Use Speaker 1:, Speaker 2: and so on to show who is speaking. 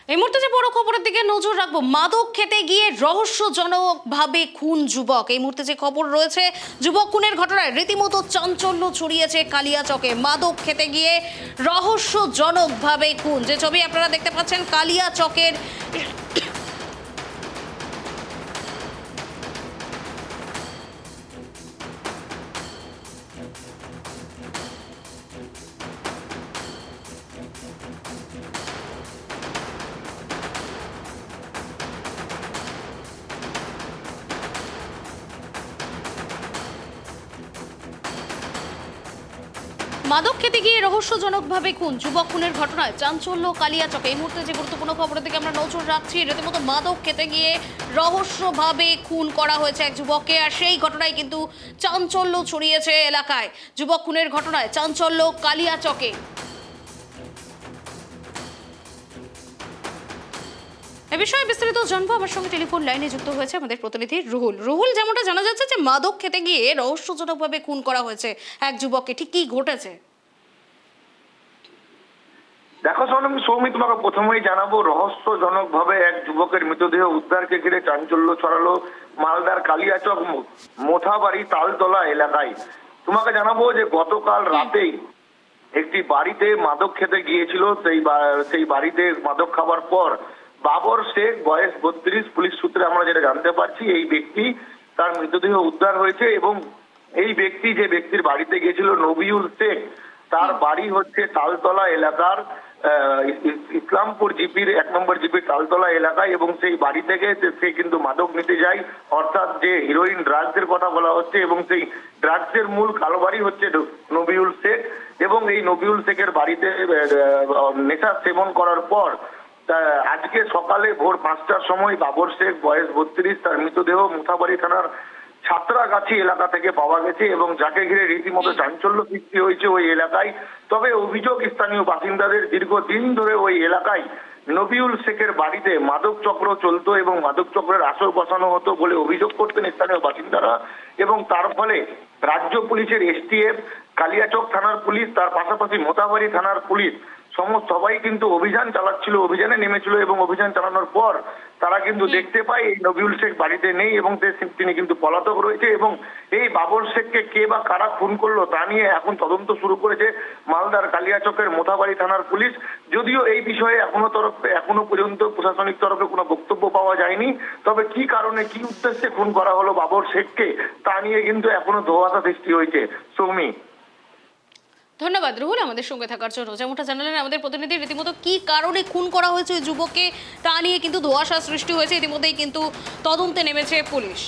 Speaker 1: এই মুহূর্তে যে বড় খবরের দিকে নজর রাখবো, মাদক খেতে গিয়ে রহস্যজনকভাবে খুন যুবক। এই মুহূর্তে যে খবর রয়েছে, যুবক খুনের ঘটনায় রীতিমতো চাঞ্চল্য ছড়িয়েছে কালিয়াচকে। মাদক খেতে গিয়ে রহস্যজনকভাবে খুন, যে ছবি আপনারা দেখতে পাচ্ছেন কালিয়াচকের মাদক খেতে গিয়ে রহস্যজনকভাবে খুন, যুবক খুনের ঘটনায় চাঞ্চল্য কালিয়াচকে। এই মুহূর্তে যে গুরুত্বপূর্ণ খবরের দিকে আমরা নজর রাখছি, রীতিমতো মাদক খেতে গিয়ে রহস্যভাবে খুন করা হয়েছে এক যুবককে, আর সেই ঘটনায় কিন্তু চাঞ্চল্য ছড়িয়েছে এলাকায়। যুবক খুনের ঘটনায় চাঞ্চল্য কালিয়াচকে। এ বিষয়ে বিস্তারিত জানবো, আমার সঙ্গে টেলিফোন লাইনে যুক্ত হয়েছে আমাদের প্রতিনিধি রুহুল। রুহুল, যেমনটা জানা যাচ্ছে যে মাদক খেতে গিয়ে রহস্যজনকভাবে খুন করা হয়েছে এক যুবককে, ঠিক কি ঘটেছে?
Speaker 2: দেখো সৌমি, তোমাকে প্রথমেই জানাবো, রহস্যজনকভাবে এক যুবকের মৃতদেহ উদ্ধারকে ঘিরে চাঞ্চল্য ছড়ালো মালদার কালিয়াচক মোথাবাড়ি তালতলা এলাকায়। তোমাকে জানাবো যে গতকাল রাতেই একটি বাড়িতে মাদক খেতে গিয়েছিল। সেই বাড়িতে মাদক খাবার পর বাবর শেখ, বয়স 32, পুলিশ সূত্রে আমরা যেটা জানতে পারছি, এই ব্যক্তি তার মৃতদেহ উদ্ধার হয়েছে। এবং এই ব্যক্তি, যে ব্যক্তির বাড়িতে গিয়েছিল, নবিউল শেখ, তার বাড়ি হচ্ছে তালতলা এলাকার ইসলামপুর জিপির 1 নম্বর জিপির তালতলা এলাকায়। এবং সেই বাড়ি থেকে সে কিন্তু মাদক নিতে যায়, অর্থাৎ যে হিরোইন ড্রাগসের কথা বলা হচ্ছে, এবং সেই ড্রাগসের মূল কারবারি হচ্ছে নবিউল শেখ। এবং এই নবিউল শেখের বাড়িতে নেশা সেবন করার পর আজকে সকালে ভোর 5টার সময় বাবর শেখ, বয়স 32, তার মৃতদেহ মোথাবাড়ি থানার ছাত্রাগাছি এলাকা থেকে পাওয়া গেছে, এবং যাকে ঘিরে রীতিমতো চাঞ্চল্য সৃষ্টি হয়েছে ওই এলাকায়। তবে অভিযোগ, স্থানীয় বাসিন্দাদের দীর্ঘদিন ধরে ওই এলাকায় নবিউল শেখের বাড়িতে মাদক চক্র চলতো এবং মাদক চক্রের আসর বসানো হতো বলে অভিযোগ করতেন স্থানীয় বাসিন্দারা। এবং তার ফলে রাজ্য পুলিশের এসটিএফ, কালিয়াচক থানার পুলিশ, তার পাশাপাশি মোথাবাড়ি থানার পুলিশ সবাই কিন্তু অভিযান চালাচ্ছিল, অভিযানে নেমেছিল। এবং অভিযান চালানোর পর তারা কিন্তু দেখতে পায় এই নবিউল শেখ বাড়িতে নেই, এবং তিনি কিন্তু পলাতক রয়েছে। এবং এই বাবর শেখকে কে বা কারা খুন করলো তা নিয়ে এখন তদন্ত শুরু করেছে মালদার কালিয়াচকের মোথাবাড়ি থানার পুলিশ। যদিও এই বিষয়ে এখনো পর্যন্ত প্রশাসনিক তরফে কোনো বক্তব্য পাওয়া যায়নি। তবে কি কারণে, কি উদ্দেশ্যে খুন করা হলো বাবর শেখকে, তা নিয়ে কিন্তু এখনো ধোঁয়াশা সৃষ্টি হয়েছে। সৌমি,
Speaker 1: ধন্যবাদ রুহুল আমাদের সঙ্গে থাকার জন্য। যেমনটা জানালেন আমাদের প্রতিনিধি, রীতিমতো কি কারণে খুন করা হয়েছে ওই যুবককে তা নিয়ে কিন্তু ধোঁয়াশা সৃষ্টি হয়েছে। ইতিমধ্যেই কিন্তু তদন্তে নেমেছে পুলিশ।